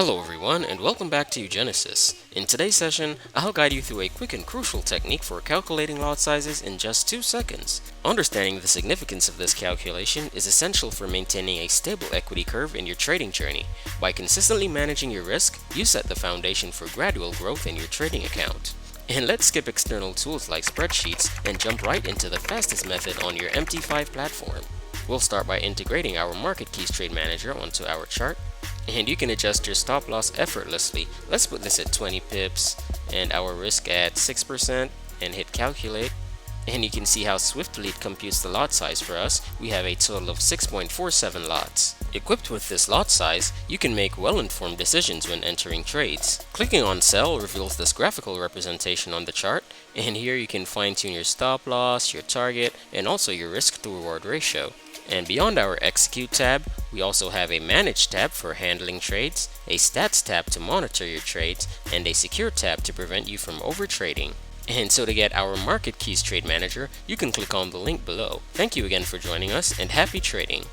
Hello everyone and welcome back to uGenesys. In today's session, I'll guide you through a quick and crucial technique for calculating lot sizes in just 2 seconds. Understanding the significance of this calculation is essential for maintaining a stable equity curve in your trading journey. By consistently managing your risk, you set the foundation for gradual growth in your trading account. And let's skip external tools like spreadsheets and jump right into the fastest method on your MT5 platform. We'll start by integrating our Market Keys Trade Manager onto our chart, and you can adjust your stop loss effortlessly. Let's put this at 20 pips and our risk at 6% and hit calculate. And you can see how swiftly it computes the lot size for us. We have a total of 6.47 lots. Equipped with this lot size, you can make well-informed decisions when entering trades. Clicking on sell reveals this graphical representation on the chart, and here you can fine-tune your stop loss, your target, and also your risk to reward ratio. And beyond our Execute tab, we also have a Manage tab for handling trades, a Stats tab to monitor your trades, and a Secure tab to prevent you from overtrading. And so to get our Market Keys Trade Manager, you can click on the link below. Thank you again for joining us and happy trading!